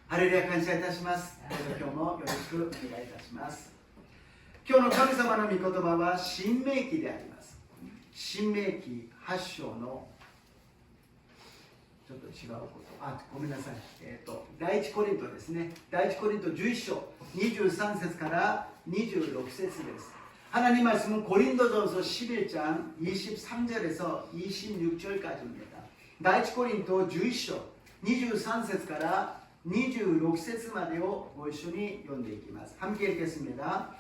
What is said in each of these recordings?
ハレルヤ感謝いたします。どうぞ今日もよろしくお願いいたします。今日の神様の御言葉は新明記であります。新明記8章のちょっと違うこと、ごめんなさい。第一コリントですね。第一コリント11章23節から26節です。하나님 말씀은 고린도전서 11장 23절에서 26절까지입니다. 다이치 고린도 11章 23節から 26節までをご一緒に読んでいきます。함께 읽겠습니다.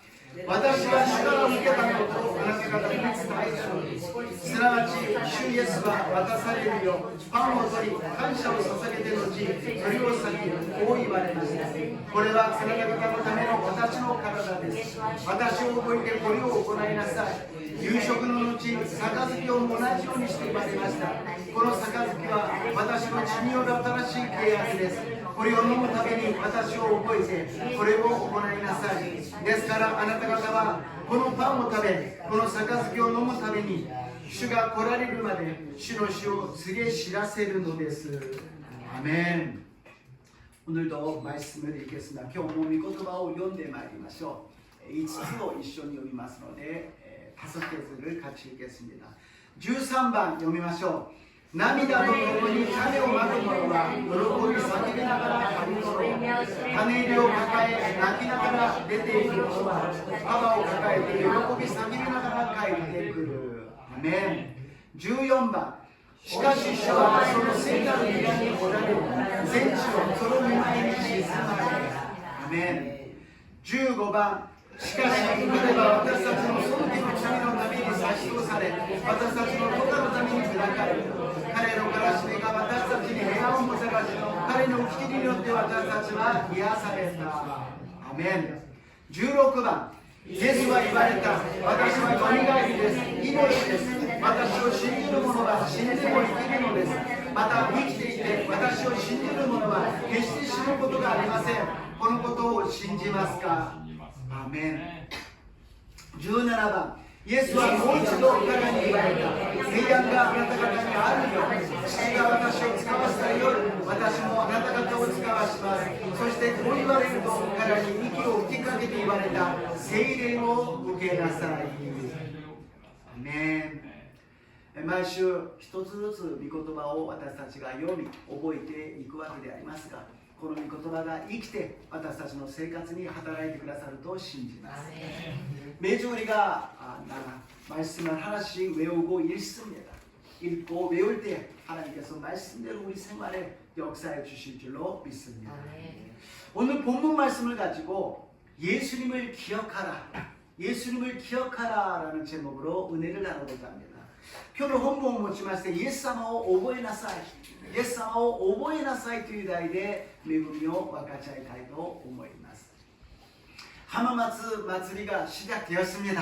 私は主から受けたことをあなた方に伝えたのです。すなわち主イエスは渡されるようパンを取り感謝を捧げて後それを裂きこう言われました。これはあなた方のための私の体です。私を覚えてこれを行いなさい。夕食の後杯を同じようにして言われました。この杯は私の血による新しい契約です。これを飲むために私を覚えてこれを行いなさい。ですからあなた方はこのパンを食べこの杯を飲むために主が来られるまで主の死を告げ知らせるのです。アメン。오늘도 말씀을 읽겠습니다. 今日も御言葉を読んでまいりましょう。5つを一緒に読みますので5節같이 읽겠습니다. 13번読みましょう。涙と共に種をまく者は喜び叫びながら刈り取ろう。種入れを抱え泣きながら出ていく者は束を抱えて喜び叫びながら帰ってくる。アメン。14番。しかし主はその聖なる宮におられる全地をその御前に沈まれ。アメン。15番。しかし彼は私たちのその日の罪のために差し通され私たちの他のために砕かれる。彼のからしめが私たちに平安をもたらし彼の打ち切りによって私たちは癒された。アメン。16番。イエスは言われた。私はよみがえりです。命です。私を信じる者は死んでも生きるのです。また生きていて私を信じる者は決して死ぬことがありません。このことを信じますか。アメン。17番。イエスはもう一度彼に言われた。平安があなた方にあるように父が私を使わせたように私もあなた方を使わします。そしてこう言われると彼に息を吹きかけて言われた。聖霊を受けなさい。アメン。毎週一つずつ御言葉を私たちが読み覚えていくわけでありますがこの御言葉が生きて私たちの生活に働いてくださると信じます. 매주 우리가 말씀을 하나씩 외우고 읽습니다. 읽고 외울 때 하나님께서 말씀대로 우리 생활에 역사해 주실 줄로 믿습니다. 오늘 본문 말씀을 가지고 예수님을 기억하라, 예수님을 기억하라라는 제목으로 은혜를 나누고자 합니다. 今日の本文を持ちましてイエス様を覚えなさいイエス様を覚えなさいという題で恵みを分かち合いたいと思います。浜松祭りが시작되었습니다.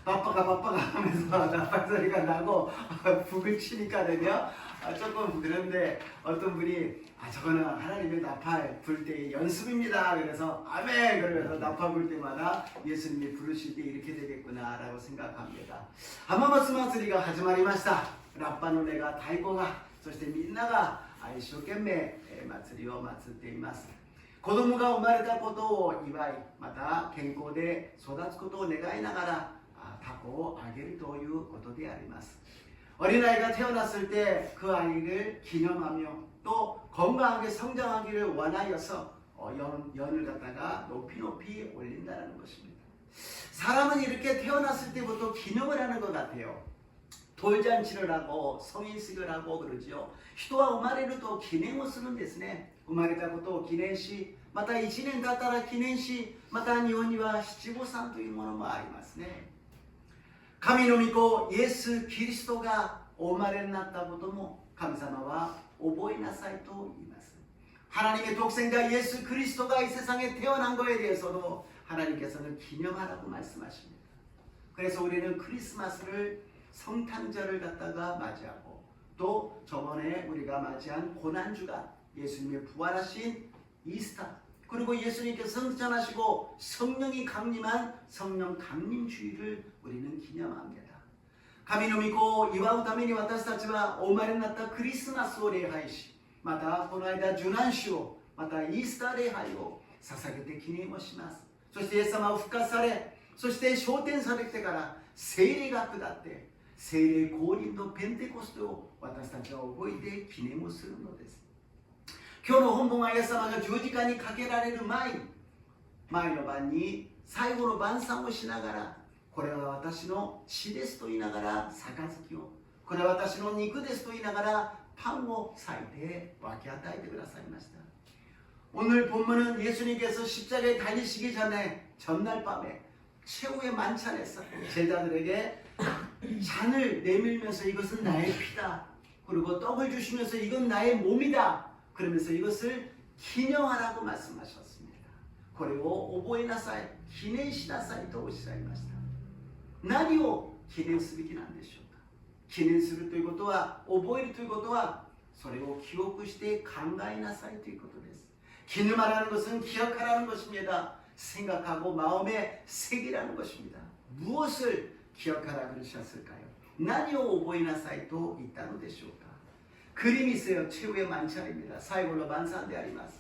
바빠가 하면서 나팔소리가 나고 북을 치니까는요 조금 그런데 어떤 분이 저거는 하나님의 나팔 불 때의 연습입니다. 그래서 아멘 그러면서 나팔 불 때마다 예수님이 부르실 때 이렇게 되겠구나 라고 생각합니다. 하마마스 마쓰리가 始まりました。ラッパの音が太鼓がそしてみんなが一生懸命祭りを祀っています。子供が生まれたことを祝いまた健康で育つことを願いながら凧をあげるということであります。 어린아이가 태어났을 때 그 아이를 기념하며 또 건강하게 성장하기를 원하여서 연을 갖다가 높이 올린다는 것입니다. 사람은 이렇게 태어났을 때부터 기념을 하는 것 같아요. 돌잔치를 하고 성인식을 하고 그러죠. 人は生まれると記念をするんですね。生まれたことを記念しまた1年経ったら記念しまた日本には七五三というものもありますね。 神の御子イエス・キリストがお生まれになったことも神様は覚えなさいと言います。 하나님의 독생자 예수 그리스도가 이 세상에 태어난 것에 대해서도 하나님께서는 기념하라고 말씀하십니다. 그래서 우리는 크리스마스를 성탄절을 갖다가 맞이하고 또 저번에 우리가 맞이한 고난주가 예수님의 부활하신 이스터 그리고 예수님께서 성천하시고 성령이 강림한 성령 강림주의를 우리는 기념합니다. 神の御子を祝うために私たちはお生まれになったクリスマスを礼拝しまたこの間受難主をまたイースター礼拝を捧げて記念をします。そしてイエス様を復活され、そして昇天されてから聖霊が下って、聖霊降臨とペンテコステを私たちは覚えて記念をするのです。今日の本文はイエス様が十字架にかけられる前の晩に最後の晩餐をしながら、これは私の血ですと言いながら杯を、これは私の肉ですと言いながらパンを裂いて分け与えてくださいました。오늘 본문은 예수님께서 십자가에 달리시기 전에 전날 밤에 최후의 만찬에서 제자들에게 잔을 내밀면서 이것은 나의 피다, 그리고 떡을 주시면서 이건 나의 몸이다, 그러면서 이것을 기념하라고 말씀하셨습니다. これを覚えなさい、記念しなさいとおっしゃいました。何を記念すべきなんでしょうか。記念するということは、覚えるということは、それを記憶して考えなさいということです。 기념하라는 것은 기억하라는 것입니다. 생각하고 마음에 새기라는 것입니다. 무엇을 기억하라 그러셨을까요? 何を覚えなさいと言ったのでしょうか。 그림이 있어요. 최후의 만찬입니다. 사이골로 만찬であります。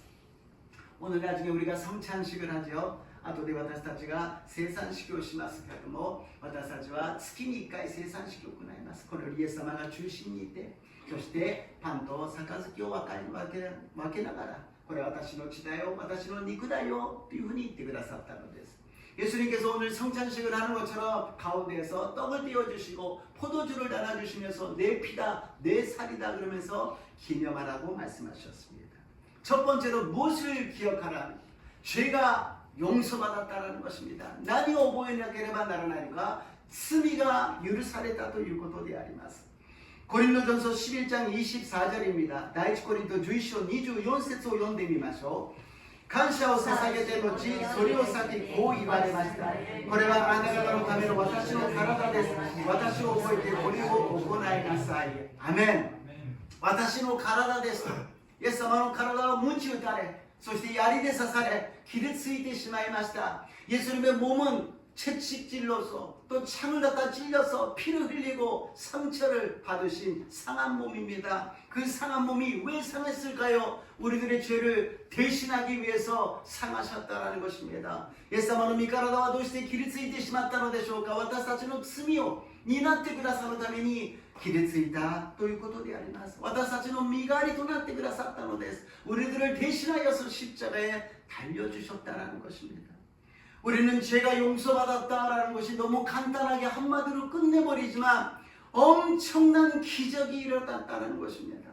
오늘 나중에 우리가 성찬식을 하죠. 後で私たちが生産式をしますけれども、私たちは月に1回生産式を行います。これをイエス様が中心にいて、そしてパンと杯を分けながら、これは私の血だよ、私の肉だよというふうに言ってくださったのです。 예수님께서 오늘 성찬식을 하는 것처럼 가운데에서 떡을 띄워주시고 포도주를 나눠주시면서 내 피다, 내 살이다 그러면서 기념하라고 말씀하셨습니다. 첫 번째로 무엇을 기억하라? 죄가 용서받았다라는 것입니다. 何を覚えなければならないのか、罪が許されたということであります。 고린도전서 11장 24절입니다. 第一コリント11章24節を読んでみましょう。 感謝を捧げて後、それを先こう言われました。これはあなた方のための私の体です。私を覚えてこれを行いなさい。アメン。私の体です。イエス様の体は鞭打たれ、そして槍で刺され、傷ついてしまいました。 예수님의 몸은 채찍질로서 또 창을 갖다 찔려서 피를 흘리고 상처를 받으신 상한 몸입니다. 그 상한 몸이 왜 상했을까요? 우리들의 죄를 대신하기 위해서 상하셨다는 것입니다. イエス様の身体はどうして傷ついてしまったのでしょうか。私たちの罪を担ってくださるために傷ついたということであります。私たちの身代わりとなってくださったのです。 우리들을 대신하여서 십자가에 달려주셨다는 것입니다. 우리는 죄가 용서받았다라는 것이 너무 간단하게 한마디로 끝내버리지만 엄청난 기적이 일어났다는 것입니다.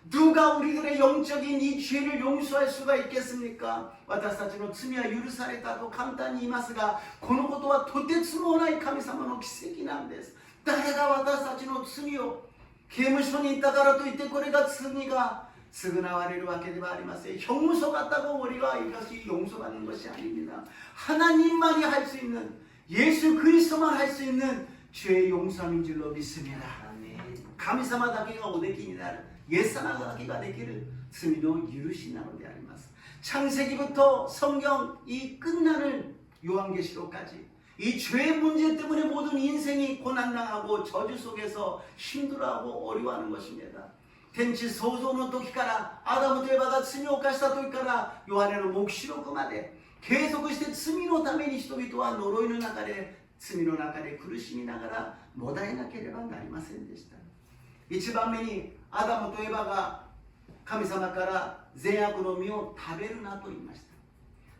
누가 우리들의 영적인 이 죄를 용서할 수가 있겠습니까? 私たちの罪は許されたと簡単に言いますが、このことはとてつもない神様の奇跡なんです。誰が私たちの罪を刑務所に行ったからといってこれが罪が 償われるわけではありません. 형무소 같다고 우리가 이것이 용서받는 것이 아닙니다. 하나님만이 할 수 있는, 예수 그리스도만 할 수 있는 죄의 용서인 줄로 믿습니다. 神様だけがおできになる、イエス様だけができる罪の許しなのであります. 창세기부터 성경 이 끝나는 요한계시록까지 이 죄의 문제 때문에 모든 인생이 고난당하고 저주 속에서 힘들어하고 어려워하는 것입니다. 天地創造の時からアダムとエバが罪を犯した時からヨハネの黙示録まで継続して罪のために人々は呪いの中で罪の中で苦しみながらもだえなければなりませんでした。一番目にアダムとエバが神様から善悪の実を食べるなと言いました。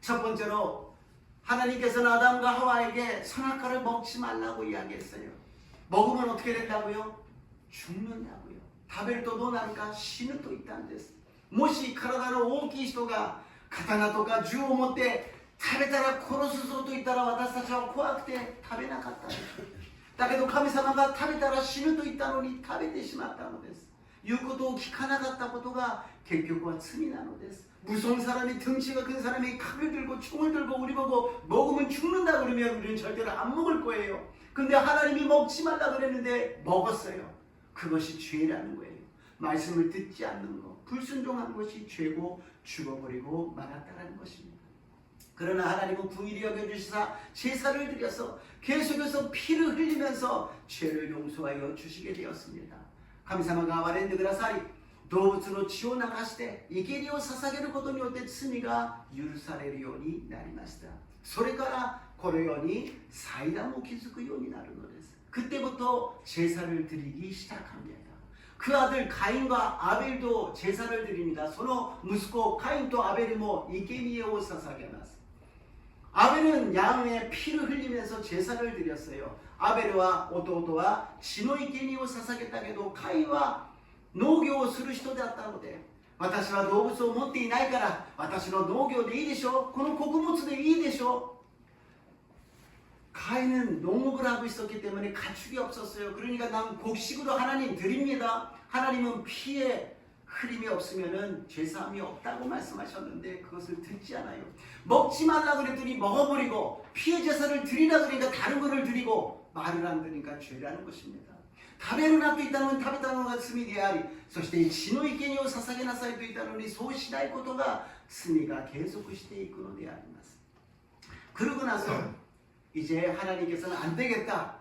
첫 번째로 하나님께서는 아담과 하와에게 선악과를 먹지 말라고 이야기했어요. 먹으면 어떻게 된다고요? 죽는다고요. 食べるとどうなるか、死ぬと言ったんです。もし体の大きい人が刀とか銃を持って食べたら殺すぞと言ったら私たちは怖くて食べなかったでしょう。だけど神様が食べたら死ぬと言ったのに食べてしまったのです。言うことを聞かなかったことが結局は罪なのです。 무서운 사람이 덩치가 큰 사람이 칼을 들고 총을 들고 우리 보고 먹으면 죽는다 그러면 우리는 절대로 안 먹을 거예요. 근데 하나님이 먹지 말라 그랬는데 먹었어요. 그것이 죄라는 거예요. 말씀을 듣지 않는 것, 불순종한 것이 죄고 죽어버리고 말았다는 것입니다. 그러나 하나님은 긍휼히 여겨주시사 제사를 드려서 계속해서 피를 흘리면서 죄를 용서하여 주시게 되었습니다. 神様が憐れんでくださり動物の血を流して生贄を捧げることによって罪が許されるようになりました。それからこのように祭壇を築くようになるのです。 그때부터 제사를 드리기 시작합니다. 그 아들 가인과 아벨도 제사를 드립니다. その息子カインとアベルも生贄を捧げます. 아벨은 양의 피를 흘리면서 제사를 드렸어요. 아벨과 오토오토와 진노의生贄を捧げたけどカインは農業をする人だったので、私は動物を持っていないから私の農業でいいでしょう、この穀物でいいでしょう. 가인은 농업을 하고 있었기 때문에 가축이 없었어요. 그러니까 난 곡식으로 하나님 드립니다. 하나님은 피에 흐림이 없으면은 죄사함이 없다고 말씀하셨는데 그것을 듣지 않아요. 먹지 말라 그랬더니 먹어버리고 피의 제사를 드리라 그러니까 다른 거를 드리고 말을 안 들으니까 죄라는 것입니다. 食べるなと言ったのに食べたのが罪であり、そして血の生贄を捧げなさいと言ったのにそうしないことが罪が継続していくのであります. 그러고 나서 이제 하나님께서는 안 되겠다.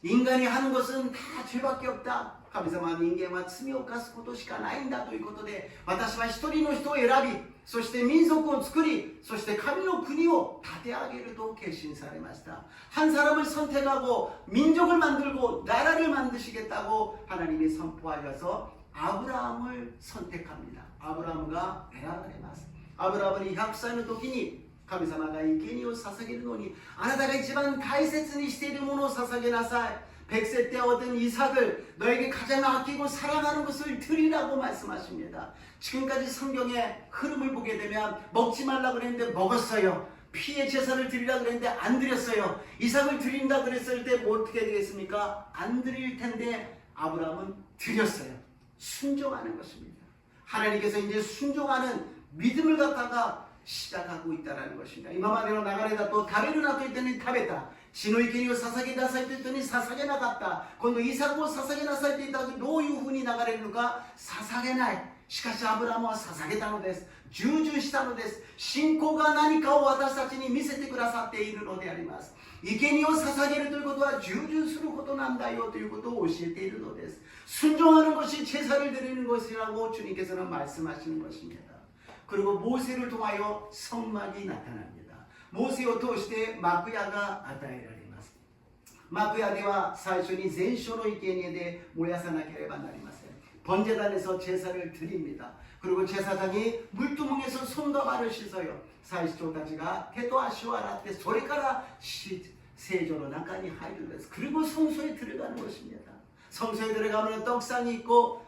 인간이 하는 것은 다 죄밖에 없다. 神様は人間は罪を犯すことしかないんだということで、私は一人の人を選び、そして民族を作り、そして神の国を立て上げると決心されました. 한 사람을 선택하고 민족을 만들고 나라를 만드시겠다고 하나님이 선포하셔서 아브라함을 선택합니다. 아브라함과選ばれます. 아브라함은 100歳の時に神様が生贄を捧げるのに、あなたが一番大切にしているものを捧げなさい. 100세 때 얻은 이삭을 너에게 가장 아끼고 사랑하는 것을 드리라고 말씀하십니다. 지금까지 성경의 흐름을 보게 되면 먹지 말라고 그랬는데 먹었어요. 피의 제사를 드리라 그랬는데 안 드렸어요. 이삭을 드린다 그랬을 때 뭐 어떻게 되겠습니까? 안 드릴 텐데 아브라함은 드렸어요. 순종하는 것입니다. 하나님께서 이제 순종하는 믿음을 갖다가 시작하고 있다는 것입니다. 今までの流れだと食べるなと言ったのに食べた。血の生贄を捧げなさいと言ったのに捧げなかった。今度イサクを捧げなさいと言った時どういうふうに流れるのか、捧げない。しかしアブラハムは捧げたのです。従順したのです。信仰が何かを私たちに見せてくださっているのであります。生贄を捧げるということは従順することなんだよということを教えているのです。 순종하는 것이 제사를 드리는 것이라고 주님께서는 말씀하시는 것입니다. 그리고 모세를 통하여 성막이 나타납니다. 모세를 통해幕屋が与えられます。幕屋では最初に全焼の生贄で燃やさなければなりません。 번제단에서 제사를 드립니다. 그리고 제사장이 물두멍에서 손과 발을 씻어요. 사이스토다지가 태도 아시오 알았대. 소리가라 세조로 나간이 하이르. 그리고 성소에 들어가는 것입니다. 성소에 들어가면 떡상이 있고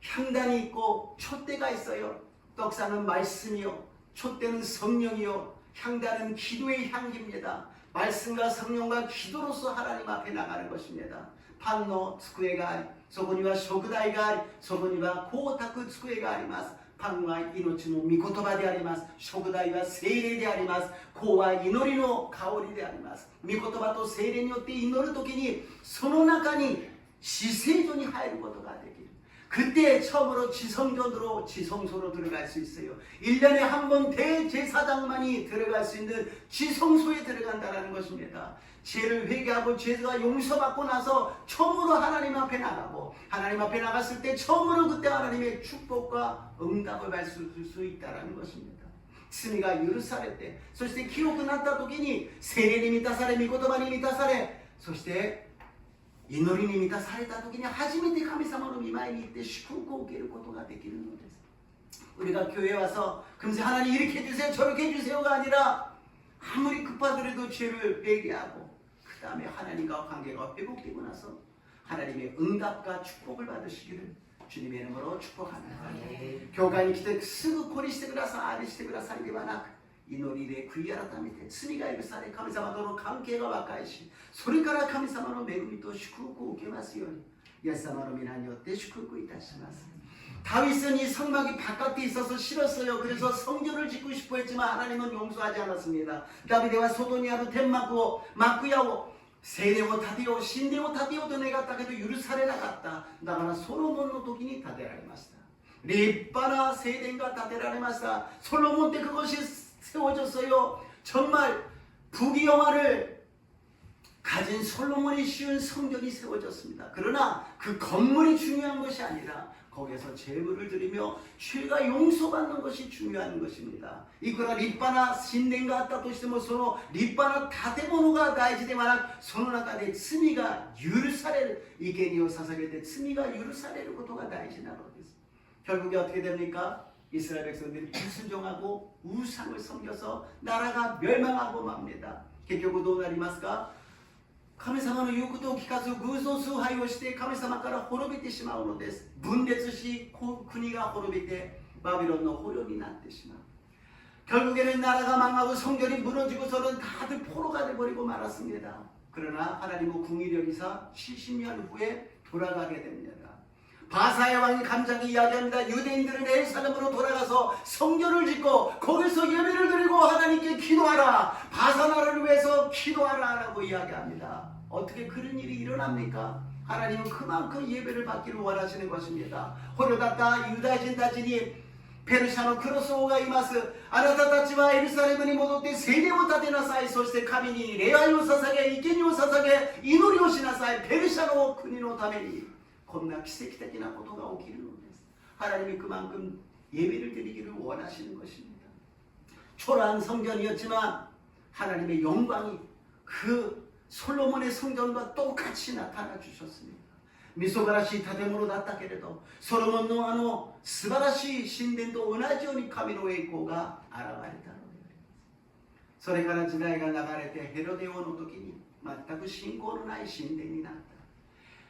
향단이 있고 촛대가 있어요. 떡상은 말씀이요, 촛대는 성령이요, 향단은 기도의 향기입니다. 말씀과 성령과 기도로서 하나님 앞에 나가는 것입니다. 판노机があり、そこには食材があり、そこには光沢机があります。パンは命の御言葉であります。食材は聖霊であります。香は祈りの香りであります。御言葉と聖霊によって祈るときにその中に至聖所に入ることができる。 그때 처음으로 지성전으로 지성소로 들어갈 수 있어요. 1년에 한 번 대제사장만이 들어갈 수 있는 지성소에 들어간다는 것입니다. 죄를 회개하고 죄가 용서받고 나서 처음으로 하나님 앞에 나가고 하나님 앞에 나갔을 때 처음으로 그때 하나님의 축복과 응답을 받을 수 있다는 것입니다. 罪が許されて、そして清くなった時に聖霊に満たされ、御言葉に満たされ、そして祈りに満たされた時に初めて神様の御前に行って祝福を受けることができるのです。 우리가 교회에 와서 금세 하나님 이렇게 해주세요 저렇게 해주세요가 아니라 아무리 급하더라도 죄를 회개하고 그 다음에 하나님과 관계가 회복되고 나서 하나님의 응답과 축복을 받으시기를 주님의 이름으로 축복합니다. 교회에 来てすぐこれしてくださいあれしてくださいではなく、祈りで悔い改めて罪が許され神様との関係が和解し、それから神様の恵みと祝福を受けますようにイエス様の皆によって祝福いたします。 다윗은 이 성막이 바깥에 있어서 싫었어요. 그래서 성전을 짓고 싶어 했지만 하나님은 용서하지 않았습니다. 다윗과 소도니아로 덴마고 마쿠야오 세례を建てよう神殿を建てようと願ったけど許されなかった。だからソロモンの時に建てられました。立派な聖殿が建てられました。솔로몬 때 그것이 세워졌어요. 정말 부귀영화를 가진 솔로몬이 씌운 성전이 세워졌습니다. 그러나 그 건물이 중요한 것이 아니라 거기에서 제물을 드리며 죄가 용서받는 것이 중요한 것입니다。いくら立派な神殿があったとしても、その立派な建物が大事ではなく、その中で罪が許される、生贄を捧げて罪が許されることが大事なのです。 결국에 어떻게 됩니까? 이스라엘 백성들이 불순종하고 우상을 섬겨서 나라가 멸망하고 맙니다. 결국 どうなりますか? 神様の言うことを聞かず偶像崇拝をして神様から滅びてしまうのです。分裂し国が滅びてバビロンの捕虜になってしまう。 결국에는 나라가 망하고 성전이 무너지고서는 다들 포로가 되어버리고 말았습니다. 그러나 하나님은 궁일이 여기서 70년 후에 돌아가게 됩니다. 바사의 왕이 감장이 이야기합니다. 유대인들은 예루살렘으로 돌아가서 성전을 짓고 거기서 예배를 드리고 하나님께 기도하라. 바사 나라를 위해서 기도하라 라고 이야기합니다. 어떻게 그런 일이 일어납니까? 하나님은 그만큼 예배를 받기를 원하시는 것입니다. 호료다타 유다인たちに ペルシャのクロス王がいます。あなたたちはエルサレムに戻って聖殿を建てなさい。そして神に礼拝を捧げ、生贄を捧げ、祈りをしなさい。ペルシャの国のためにこんな奇跡的なことが起きるのです。 하나님이 그만큼 예배를 드리기를 원하시는 것입니다. 초라한 성전이었지만 하나님의 영광이 그 솔로몬의 성전과 똑같이 나타나 주셨습니다. みそばらしい建物だったけれど、ソロモンのあの素晴らしい神殿と同じように神の栄光が現れたのであります。それから時代が流れてヘロデ王の時に全く信仰のない神殿になった。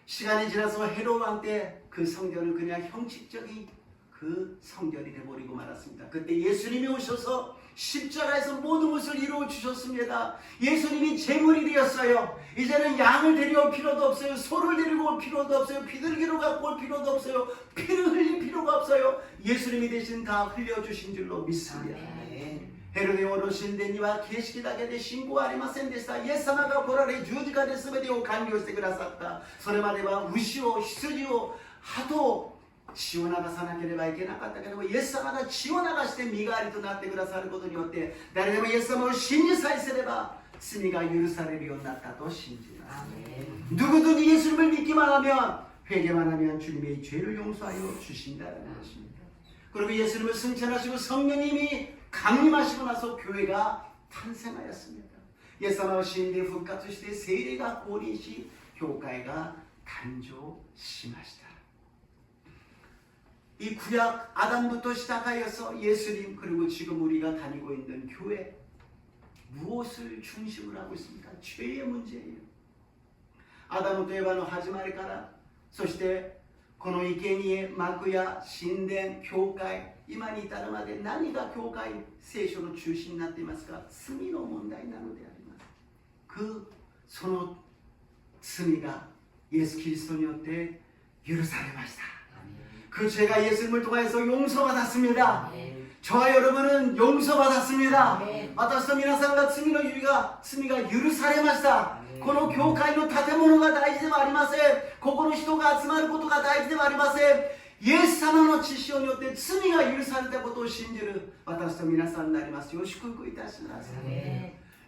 시간이 지나서 헤롯 왕 때 그 성전은 그냥 형식적인 그 성전이 되어버리고 말았습니다. 그때 예수님이 오셔서 십자가에서 모든 것을 이루어 주셨습니다. 예수님이 제물이 되었어요. 이제는 양을 데려올 필요도 없어요. 소를 데리고 올 필요도 없어요. 비둘기로 갖고 올 필요도 없어요. 피를 흘릴 필요가 없어요. 예수님이 대신 다 흘려주신 줄로 믿습니다. 헤로데王の神殿には形式だけで信仰はありませんでした。イエス様が来られ十字架で全てを完了してくださった。それまでは牛を、羊を、鳩を血を流さなければいけなかったけれども、イエス様が血を流して身代わりとなってくださることによって、誰でもイエス様を信じさえすれば罪が許されるようになったと信じます。 누구든지 예수님을 믿기만 하면, 회개만 하면 주님의 죄를 용서하여 주신다는 것입니다. 그리고 예수님을 승천하시고 성령님이 강림하시고 나서 교회가 탄생하였습니다. イエス様は死んで復活して聖霊が降臨し、教会が誕生しました。 이 구약 아담부터 시작하여서 예수님 그리고 지금 우리가 다니고 있는 교회 무엇을 중심으로 하고 있습니까? 죄의 문제예요. 아담부터エヴァの始まりから、そしてこの生贄、幕や神殿、教会、今に至るまで何が教会、聖書の中心になっていますか？罪の問題なのであります。その罪がイエス・キリストによって許されました。 그 죄가 예수님을 통해서 용서받았습니다. 저와 여러분은 용서받았습니다. 私と皆さんが罪が許されました。この教会の建物が大事ではありません。ここの人が集まることが大事ではありません。イエス様の血潮によって罪が許されたことを信じる私と皆さんになりますよう祝福いたします。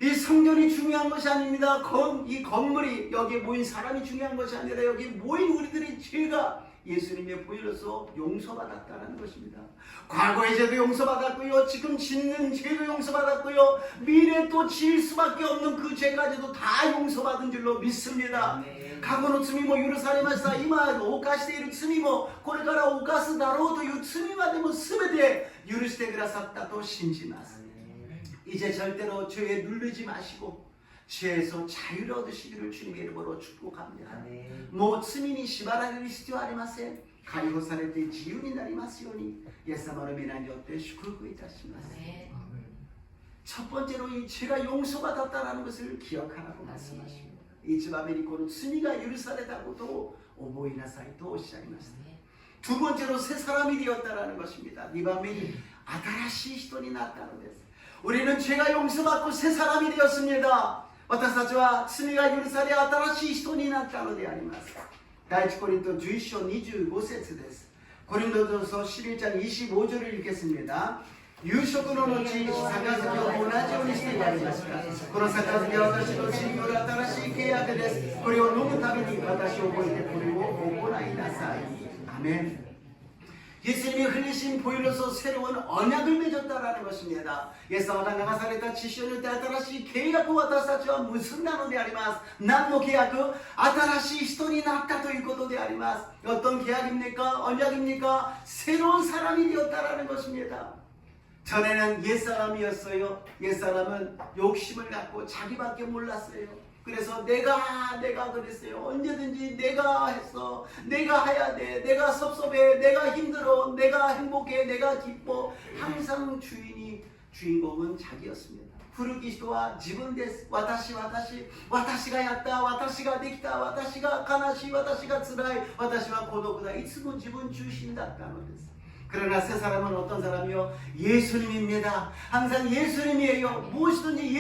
이 성전이 중요한 것이 아닙니다. 이 건물이 여기에 모인 사람이 중요한 것이 아니라 여기 모인 우리들의 죄가 예수님의 보혈로서 용서받았다는 것입니다. 과거의 죄도 용서받았고요. 지금 짓는 죄도 용서받았고요. 미래 또 지을 수밖에 없는 그 죄까지도 다 용서받은 줄로 믿습니다. 過去の罪も許されました。今犯している罪もこれから犯すだろうという罪までも全て許してくださったと信じます。 이제 절대로 죄에 눌리지 마시고 죄에서 자유를 얻으시기를 주님의 이름으로 축복합니다. 뭐罪に縛られる必要はありません。解放されて自由になりますようにイエス様の皆によって祝福いたします。 첫 번째로 이 죄가 용서받았다는 것을 기억하라고 말씀하십니다. 이 집 아메리코는罪が許されたことを覚えなさいとおっしゃいました。 두 번째로 새 사람이 되었다는 것입니다. 이 반면이 新しい人になったのです。 우리는 죄가 용서받고 새 사람이 되었습니다. 私たちは罪が許され新しい人になったのであります。 第一コリント11章25節です。 고린도전서 11장 25절을 읽겠습니다. 夕食の後、杯を同じようにして言われました。この杯は私の血による新しい契約です。これを飲むために私を覚えてこれを行いなさい。アメン。 예수님이 흘리신 보혈로서 새로운 언약을 맺었다라는 것입니다. イエス様が流された血潮によって新しい契約を私たちは結んだのであります。何の契約？新しい人になったということであります。 어떤 계약입니까? 언약입니까? 새로운 사람이 되었다라는 것입니다. 전에는 옛사람이었어요. 옛사람은 욕심을 갖고 자기밖에 몰랐어요. 그래서 내가 그랬어요. 언제든지 내가 했어. 내가 해야 돼. 내가 섭섭해. 내가 힘들어. 내가 행복해. 내가 기뻐. 항상 주인공은 자기였습니다. 古き人は自分です。私がやった。私ができた。私が悲しい。私が辛い。私は孤独だ。いつも自分中心だったのです。 그러나 새 사람은 어떤 사람이요? 예수님입니다. 항상 예수님이에요. 무엇이든지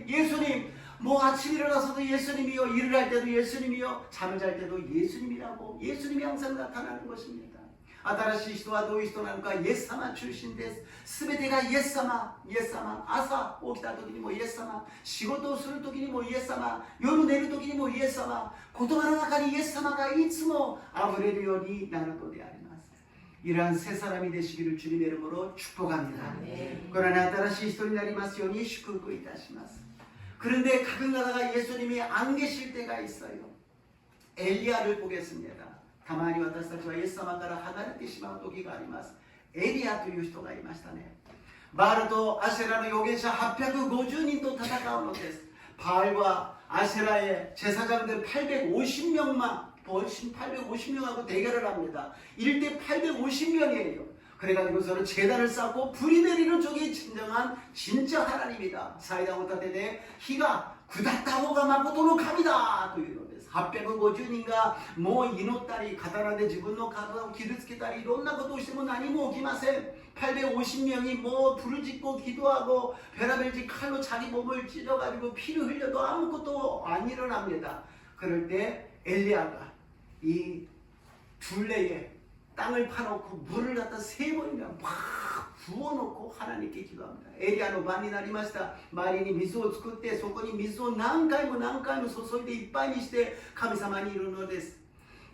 예수님. 뭐 아침 일어나서도 예수님이요. 일을 할 때도 예수님이요. 잠을 잘 때도 예수님이라고. 예수님이 항상 나타나는 것입니다. 新しい人はどういう人なのか、イエス様中心です。すべてがイエス様。朝起きた時にもイエス様。仕事をする時にもイエス様。夜寝る時にもイエス様。言葉の中にイエス様がいつも溢れるようになるのであります。 이러한 새 사람이 되시기를 주님의 이름으로 축복합니다. 그러나 新しい人になりますように祝福いたします. 그런데 가끔가다가 예수님이 안 계실 때가 있어요. 엘리야를 보겠습니다. 가만히 私たちはイエス様から離れてしまう時があります. 엘리야という人がいましたね. 바알とアシェラの預言者850人と戦うのです. 바알과 아세라의 제사장들 850명만 850명하고 대결을 합니다. 1대 850명이에요. 그래가지고서는 재단을 쌓고 불이 내리는 쪽이 진짜 하나님이다. 사이다 못하되 희가 구다타고가 마코토노 갑니다. 또 이런 데서 850人が もう祈ったり刀で自分の体を傷つけたりいろんなことをしても何も起きません. 850명이 뭐 불을 짓고 기도하고 베라벨지 칼로 자기 몸을 찢어가지고 피를 흘려도 아무것도 안 일어납니다. 그럴 때 엘리야가 이 둘레에 땅을 파놓고 물을 갖다 3번이나 막 부어놓고 하나님께 기도합니다. 엘리야는 많이なりました. 마린이水を作ってそこに水を何回も注いでいっぱいにして神様に言うのです.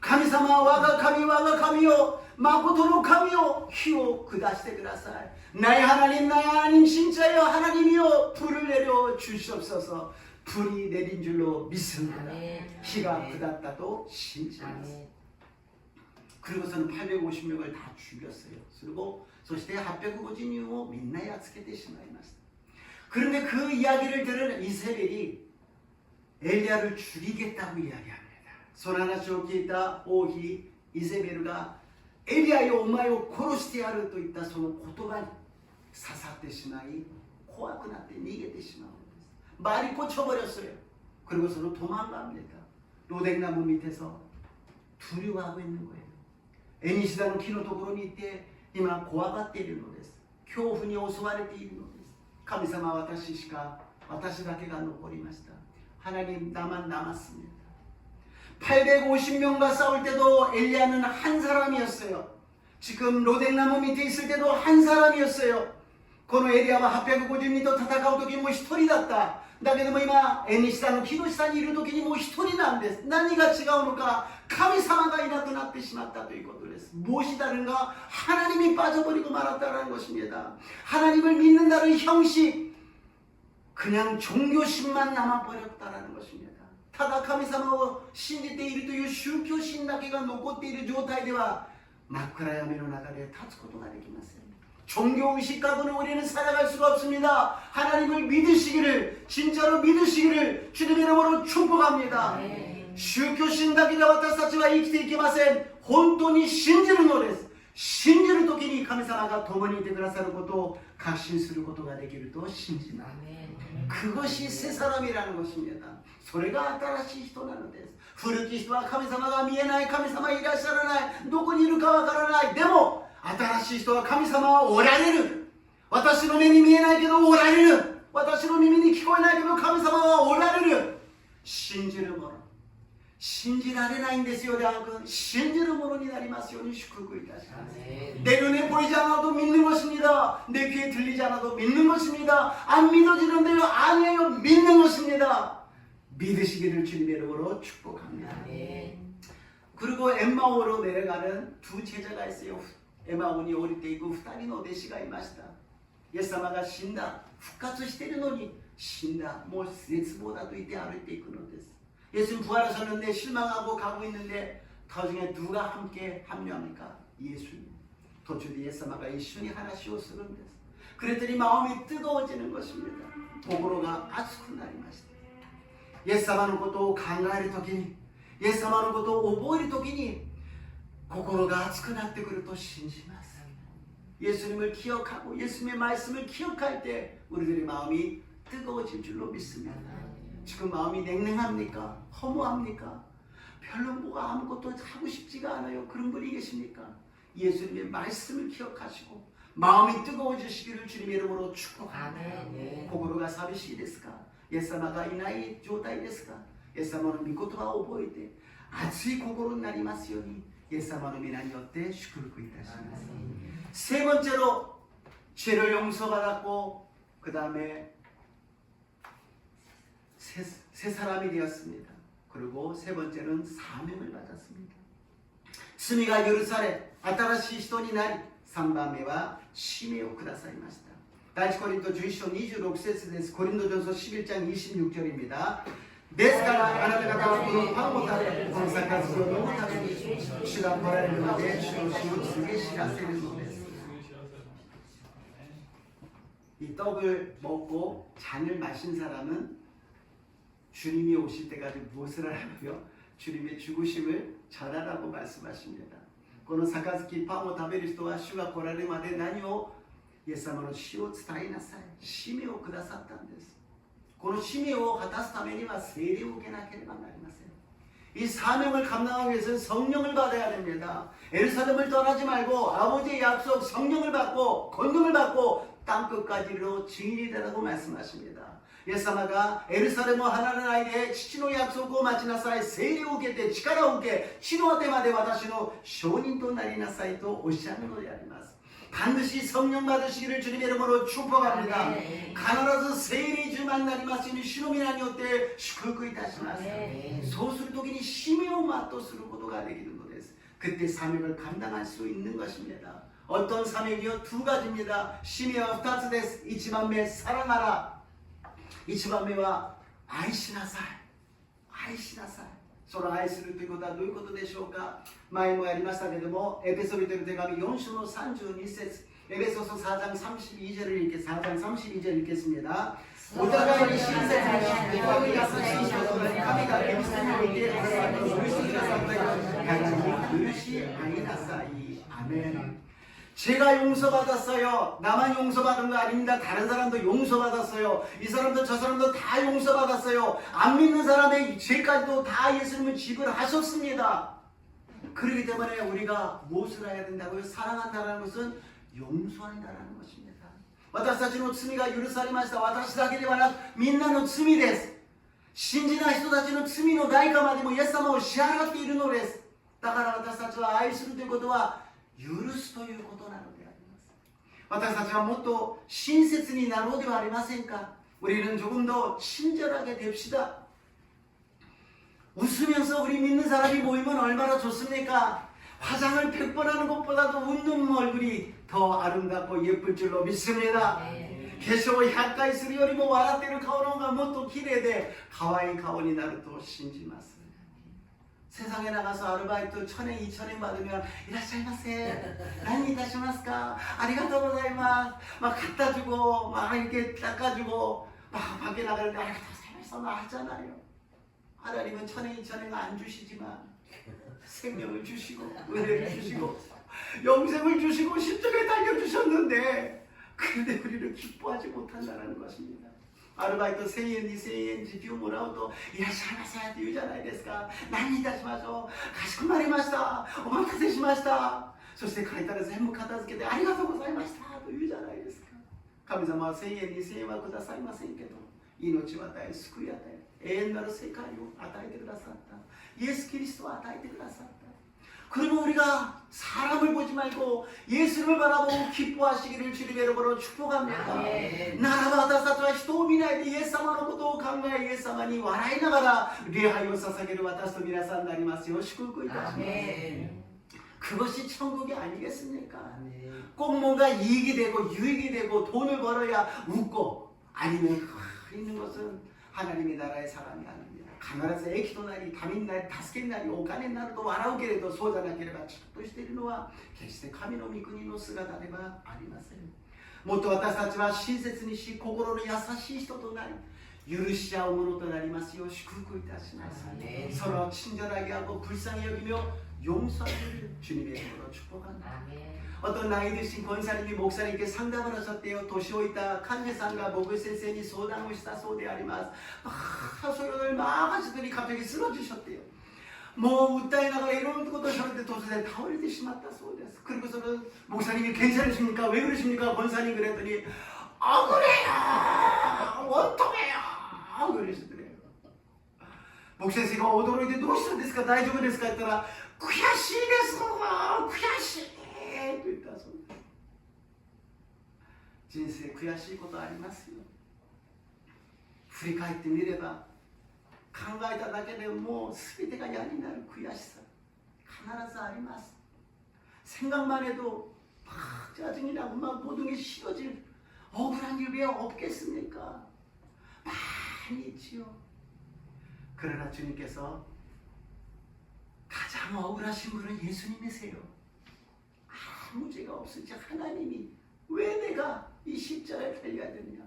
神様は我が神よ誠の神よ火を下してください. 나의 하나님 진짜요 하나님이요 불을 내려 주시옵소서. 불이 내린 줄로 믿습니다. 피가 굳었다도 신지ます. 그리고서는 850명을 다 죽였어요. 그리고 そして850人をみんなやっつけてしまいました. 그런데 그 이야기를 들은 이세벨이 엘리야를 죽이겠다고 이야기합니다. その話を聞いた王妃イゼベルがエリアよお前を殺してやるといったその言葉に刺さってしまい怖くなって逃げてしまう。 말이 꽂혀버렸어요. 그리고서는 도망갑니다. 로댕나무 밑에서 두려워하고 있는 거예요. 애니시다는 키노토코로니 때今怖がっているのです。恐怖に襲われているのです。神様は私しか私だけが残りました. 하나님 나만 남았습니다. 850명과 싸울 때도 엘리야는 한 사람이었어요. 지금 로댕나무 밑에 있을 때도 한 사람이었어요. このエリアは850人と戦う時も一人だった。だけども今、エニシタの木の下にいる時にもう一人なんです。何が違うのか、神様がいなくなってしまったということです。무엇이 다른가? 하나님이 빠져버리고 말았다는 것입니다. 하나님을 믿는다는 형식, 그냥 종교심만 남아버렸다는 것입니다. ただ神様を信じているという宗教心だけが残っている状態では真っ暗闇の中で立つことができません. 종교의식 가고는 우리는 살아갈 수가 없습니다. 하나님을 믿으시기를, 진짜로 믿으시기를 주님의 이름으로 축복합니다. 宗教心だけで私たちは生きていけません。本当に信じるのです。信じる時に神様が共にいてくださることを確信することができると信じます。 그것이 새 사람이라는 것입니다. それが新しい人なのです。古き人は神様が見えない、神様いらっしゃらない、どこにいるかわからない。でも新しい人は神様はおられる。私の目に見えないけどおられる。私の耳に聞こえないけど神様はおられる。信じる者。信じられないんですよではなく信じる者になりますように祝福いたします. 내 눈에 보이지 않아도 믿는 것입니다. 내 귀에 들리지 않아도 믿는 것입니다. 안 믿어지는데요 아니에요 믿는 것입니다. 믿으시기를 주님의 이름으로 축복합니다. 그리고 엠마오로 내려가는 두 제자가 있어요. エマオに降りていく2人の弟子がいました。イエス様が死んだ、復活しているのに死んだ、もう絶望だと言って歩いていくのです。 예수님 부활하셨는데 실망하고 가고 있는데 도중에 누가 함께 합류합니까? 예수님. 도중에 예수님과 이순이 하나 씌웠으는 데서 그랬더니 마음이 뜨거워지는 것입니다. 고고로가 아츠쿠 나리마시다. 예수님의 것도 강가를 토끼니 예수님의 것도 오보리 토끼니 고고로가 아츠쿠 나ってくると 신심하세요. 예수님을 기억하고 예수님의 말씀을 기억할 때 우리들의 마음이 뜨거워질 줄로 믿습니다. 지금 마음이 냉랭합니까? 허무합니까? 별로 뭐가 아무것도 하고 싶지가 않아요. 그런 분이 계십니까? 예수님의 말씀을 기억하시고 마음이 뜨거워지시기를 주님의 이름으로 축복합니다. 고고로가 사비시ですか? 예수님가 이나이状態ですか? 예수님의 미코토가 오보이데 아츠이 고고로になりますように 예수님의皆によって祝福いたします. 세 번째로 죄를 용서받았고 그 다음에 새 사람이 되었습니다. 그리고 세 번째는 사명을 받았습니다. 스미가 예루살렘 아타라시 히토니 나리 3番目は使命をくださいました。第一コリント11章26節です。コリント전서 11장 26절입니다. ですからあなた方はこのパンを食べこの杯を飲むために主が来られるので主の死を告げ知らせるのです。 이 떡을 먹고 잔을 마신 사람은 주님이 오실 때까지 무엇을 하라고요? 주님의 죽으심을 전하라고 말씀하십니다. この杯パンを食べる人は主が来られるまで何をイエス様の死を伝えなさい。使命をくださったんです。この使命を果たすためには聖霊を受けなければなりません。이 사명을 감당하기 위해서는 성령을 받아야 됩니다. 예루살렘을 떠나지 말고 아버지의 약속 성령을 받고 권능을 받고 땅끝까지로 증인이 되라고 말씀하십니다. 예수님가 예루살렘을 하나는 아이데父の約束を待ちなさい。聖霊を受けて力を受け地の果てまで私の証人となりなさいとおっしゃるのであります。 반드시 성령 받으시기를 주님의 이름으로 축복합니다. 必ず聖霊充満になりますように主の皆によって祝福いたします。そうするときに使命を全うすることができるのです。 그때 사명을 감당할 수 있는 것입니다. 어떤 사명이요? 두 가지입니다.使命は 2つです。 1番目 사랑하라. 1番目は愛しなさい。愛しなさい。 その愛するということはどういうことでしょうか。前もやりましたけれどもエペソビテの手紙4章の32節 에베소서 4장 32절을 읽게 4장 32절 읽겠습니다.お互いに親切にし心に優しい人となり神がキリストにおいて我々を許してくださったように互いに許し合いなさい。アメン。 제가 용서받았어요. 나만 용서받은 거 아닙니다. 다른 사람도 용서받았어요. 이 사람도 저 사람도 다 용서받았어요. 안 믿는 사람의 죄까지도 다 예수님은 지불하셨습니다. 그렇기 때문에 우리가 무엇을 해야 된다고요? 사랑한다는 것은 용서한다는 것입니다. 私たちの罪が許されました。私だけではなくみんなの罪です。信じない人たちの罪の代価までもイエス様を支払っているのです。だから私たちは愛するということは許すということなのであります。私たちはもっと親切になろうではありませんか。 우리는 조금 더 친절하게 됩시다. 웃으면서 우리 믿는 사람이 모이면 얼마나 좋습니까? 화장을 100번 하는 것보다도 웃는 얼굴이 더 아름답고 예쁠 줄로 믿습니다. 化粧を100回するよりも笑っている顔の方がもっと綺麗で可愛い顔になると信じます。 세상에 나가서 아르바이트 1000엔 2000엔 받으면 이라샤이마세何いたしますか 아리가또 고자이마스 막 갖다주고 막 이렇게 닦아주고 막 밖에 나가는데 아리가또 고자이마스 막 하잖아요. 하나님은 1000엔 2000엔 안 주시지만 생명을 주시고 은혜를 주시고 영생을 주시고 십자가에 달려주셨는데 그런데 우리를 기뻐하지 못한다는 것입니다. アルバイト1000円2000円時給もらうといらっしゃいませって言うじゃないですか。何いたしましょう。かしこまりました。お待たせしました。そして書いたら全部片付けてありがとうございましたと言うじゃないですか。神様は1000円2000円はくださいませんけど命を与え救い与え永遠なる世界を与えてくださったイエス・キリストを与えてくださった。 그러면 우리가 사람을 보지 말고 예수를 바라보고 기뻐하시기를 주님의 이름으로 축복합니다. 나라바다사토와 히토미나이데 예수様のことを考えイエス様に笑いながら礼拝を捧げる私と皆さんになりますよう祝福いたします。 그것이 천국이 아니겠습니까? 네. 꼭 뭔가 이익이 되고 유익이 되고 돈을 벌어야 웃고 아니면 있는 것은 하나님의 나라의 사람이 아닙니다.必ず益となり民になり助けになりお金になると笑うけれどそうじゃなければちょっとしているのは決して神の御国の姿ではありません。もっと私たちは親切にし心の優しい人となり許し合うものとなりますよう祝福いたします。서로 친절하게 하고 불쌍히 여기며 용서하기를 주님의 이름으로 축복합니다. 어떤 나이 드신 권사님이 목사님께 상담을 하셨대요. 도시오이타 칸네상과 모그 선생이 소담을したそうであります。소리를 막 하시더니 갑자기 쓰러지셨대요. 뭐 웃다이나가 이런 것도 저런데 도저히 타월이しまったそうです. 그리고서는 목사님이 괜찮으십니까? 왜 그러십니까? 권사님 그랬더니 억울해요. 원통해요. 그러시더래요. 목사님이驚いて どうしたんですか? 大丈夫ですか? 言ったら悔しいです。悔しいと言ったそうです。人生悔しいことありますよ。振り返ってみれば考えただけでもう全てが嫌になる悔しさ必ずあります。 생각만 해도 막 짜증이 나고 막 모든 게 싫어질 억울한 일이 왜 없겠습니까? 많이 있지요. 그러나 주님께서 가장 억울하신 분은 예수님이세요. 아무 죄가 없으신 하나님이 왜 내가 이 십자가에 달려야 되느냐?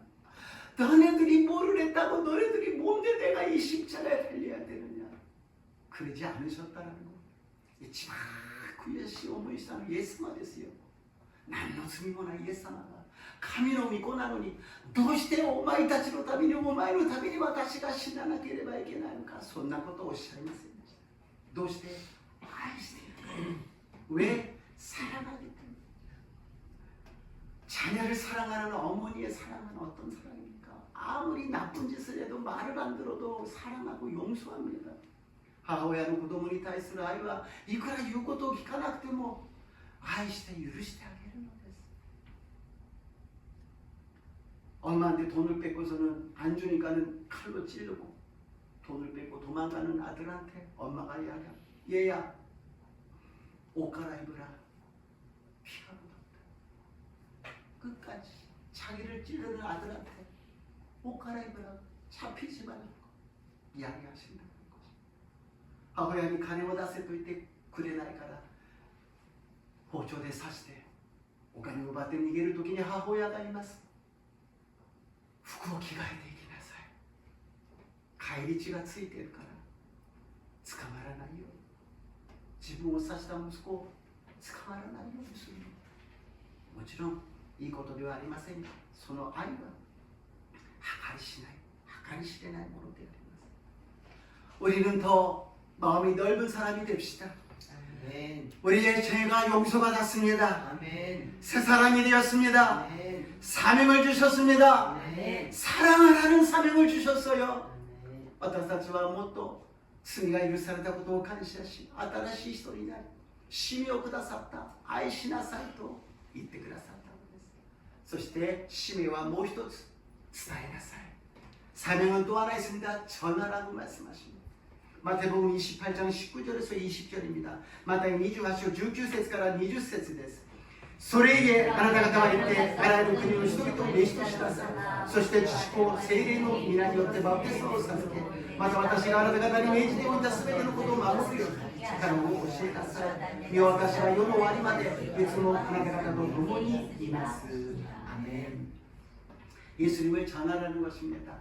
너네들이 뭐를 했다고 너네들이 뭔데 내가 이 십자가에 달려야 되느냐? 그러지 않으셨다는 거. 이치마 구야시 오모이상 예수마 됐어요. 何の罪もないイエス様が神の御子なのにどうしてお前たちのためにお前のために私が死ななければいけないのかそんなことをおっしゃいませんでした。どうして愛している왜 사랑하기 때문에. 자녀를 사랑하는 어머니의 사랑은 어떤 사랑입니까? 아무리 나쁜 짓을 해도 말을 안 들어도 사랑하고 용서합니다. 母親の子供に対する愛はいくら言うことを聞かなくても愛して許してあげるのです。 엄마한테 돈을 뺏고서는 안 주니까는 칼로 찌르고 돈을 뺏고 도망가는 아들한테 엄마가 이야기합니다. 얘야 옷 갈아입으라. 피가 묻었다. 끝까지 자기를 찌르는 아들한테 옷 갈아입으라. 잡히지 말라고 이야기하신다는 거죠. 母親に金を出せと言ってくれないから包丁で刺してお金を奪って逃げる時に母親がいます。服を着替えていきなさい。返り血がついているから捕まらないように自分を刺した息子を捕まらないようにする。もちろんいいことではありませんがその愛は計り知れないものであります。 우리는 더 마음이 넓은 사람이 됩시다. 아멘. 우리의 죄가 용서받았습니다. 아멘. 새 사람이 되었습니다. 아멘. 사명을 주셨습니다. 아멘. 사랑하라는 사명을 주셨어요. 아멘. 私たちはもっと罪が許されたことを感謝し新しい人になり使命をくださった愛しなさいと言ってくださったのです。そして使命はもう一つ伝えなさい。 사명은 또 하나 있습니다. 전하라고 말씀하십니다. 마태복음 28장 19절에서 20절입니다. 마태복음 28장 19節から 20節です。 それゆえあなた方は行ってあらゆる国の人々を弟子としなさい。そして父子聖霊の皆によってバプテスマを授けまた私があなた方に命じておいたすべてのことを守るように力を教えなさい。見よ私は世の終わりまでいつもあなた方と共にいます。아멘. 예수님을 전하라는 것입니다.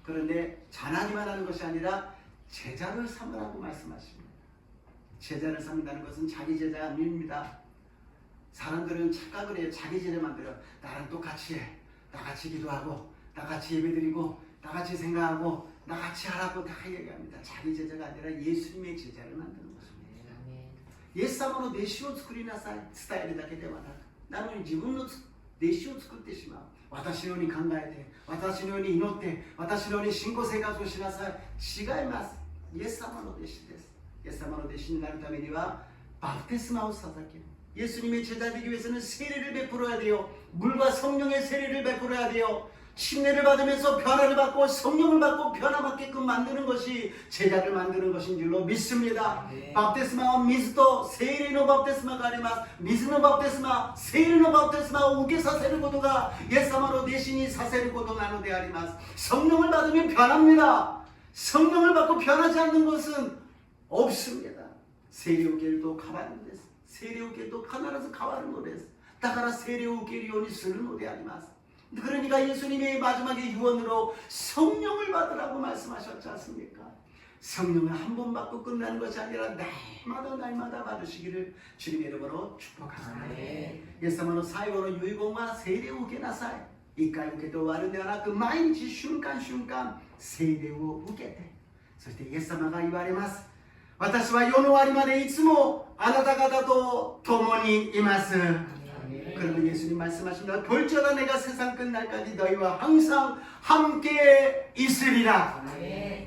그런데 전하기만 하는 것이 아니라 제자를 삼으라고 말씀하십니다. 제자를 삼는다는 것은 자기 제자가 아닙니다. 사람들은 착각을 해요. 자기 제자 만들어. 나랑 똑같이 해. 나같이 기도하고 나같이 예배드리고 나같이 생각하고 나같이 하라고 다 얘기합니다. 자기 제자가 아니라 예수님의 제자를 만드는 것입니다. イエス様の弟子を作りなさい。伝えるだけではなくなのに自分の弟子を作ってしまう。私のように考えて私のように祈って私のように信仰生活をしなさい。違います。イエス様の弟子です。イエス様の弟子になるためにはバプテスマを授ける。 예수님의 제자 되기 위해서는 세례를 베풀어야 돼요. 물과 성령의 세례를 베풀어야 돼요. 침례를 받으면서 변화를 받고 성령을 받고 변화받게끔 만드는 것이 제자를 만드는 것인 줄로 믿습니다. 네. バプテスマは水と聖霊のバプテスマがあります。水のバプテスマ、聖霊のバプテスマを受けさせることがイエス様の弟子にさせることなのであります。 성령을 받으면 변합니다. 성령을 받고 변하지 않는 것은 없습니다. 세례受けると変わるんです。聖霊を受けると必ず変わるのです。だから聖霊を受けるようにするのであります。 그러니까 예수님의 마지막에 유언으로 성령을 받으라고 말씀하셨지 않습니까? 성령을 한 번 받고 끝나는 것이 아니라 날마다 받으시기를 주님의 이름으로 축복합니다. 예수님은 最後の遺言は聖霊を受けなさい。一回受けて終わるのではなく毎日瞬間瞬間聖霊を受けて、そしてイエス様が言われます。私は世の終わりまでいつもあなた方と共にいます。 그러면 예수님 말씀하십니다. 볼지어다 내가 세상 끝날까지 너희와 항상 함께 있으리라.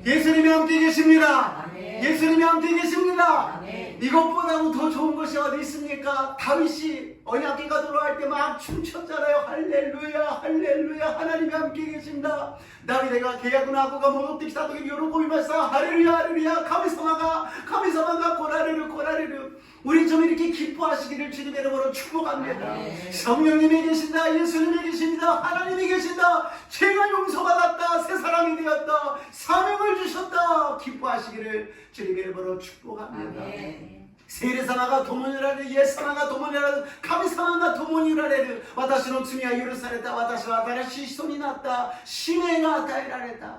예수님이 함께 계십니다. 예수님이 함께 계십니다. 이것보다도 더 좋은 것이 어디 있습니까? 다윗이 언약궤가 들어갈 때 막 춤췄잖아요. 할렐루야 할렐루야 하나님이 함께 계십니다. 다윗가 계약을 하고가戻ってきた時に喜びました. 할렐루야 할렐루야 가미사마가 고라르르. 우리 좀 이렇게 기뻐하시기를 주님의 이름으로 축복합니다. 성령님이 계신다. 예수님이 계십니다. 하나님이 계신다. 죄가 용서받았다. 새 사람이 되었다. 사명을 주셨다. 기뻐하시기를 주님의 이름으로 축복합니다.聖霊様が共にいられる、イエス様が共にいられる、神様が共にいられる。私の罪は許された。私は新しい人になった。使命が与えられた。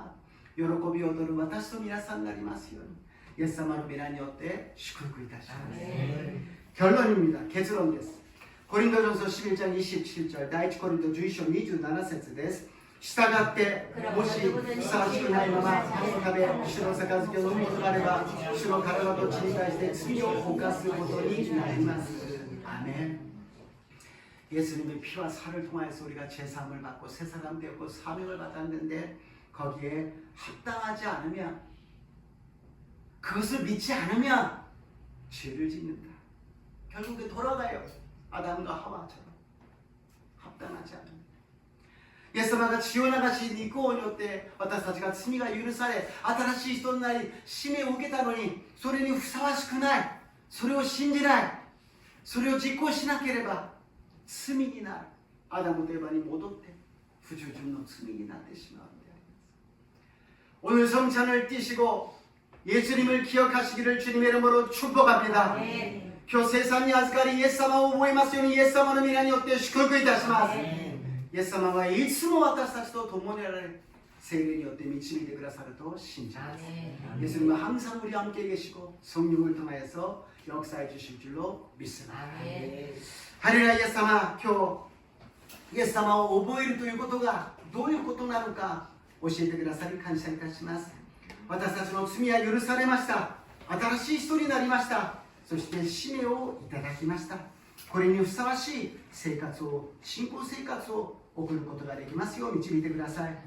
喜び踊る私と皆さんになりますように。イエス様の皆によって祝福いたします。 결론입니다. 결론です. 고린도전서 11장 27절, 第一コリント11章27節です。 従ってもしふさわしくないままパンを食べ主の杯を飲むことがあれば主の体と血に対して罪を犯すことになります。 아멘. 예수님의 피와 살을 통하여서 우리가 제사함을 받고 새 사람 되었고 사명을 받았는데 거기에 합당하지 않으면 그것을 믿지 않으면 죄를 짓는다. 결국에 돌아가요. 아담과 하와처럼 합당하지 않으면. イエス様が血を流し肉をによって私たちが罪が許され新しい人になり使命を受けたのにそれにふさわしくない、それを信じない、それを実行しなければ罪になる。アダムとエバに戻って不従順の罪になってしまうのであります。 오늘 성찬을 띠시고 예수님을 기억하시기를 주님의 이름으로 축복합니다. 교세상이 아스카리 예수様を覚えますようにイエス様の皆によって祝福いたします。 イエス様はいつも私たちと共にあられ聖霊によって導いてくださると信じます。 예수님은 항상 우리와 함께 계시고 성령을 통하여서 역사해 주실 줄로 믿습니다. 할렐루야. イエス様、今日イエス様を覚えるということがどういうことなのか教えてくださり感謝いたします。私たちの罪は許されました。新しい人になりました。そして使命をいただきました。これにふさわしい生活を、信仰生活を送ることができますよう導いてください。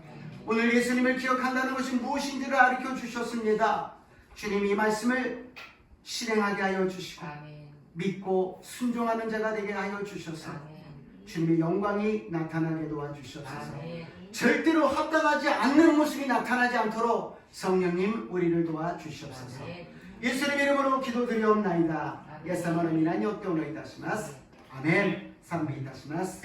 오늘 예수님을 기억한다는 것이 무엇인지를 가르쳐 주셨습니다. 주님이 이 말씀을 실행하게 하여 주시고 믿고 순종하는 자가 되게 하여 주셔서 주님의 영광이 나타나게 도와주셔서 절대로 합당하지 않는 모습이 나타나지 않도록 성령님 우리를 도와주시옵소서. 예수님의 이름으로 기도드리옵나이다. イエス様の皆によってお願いいたします。アメン。賛美いたします。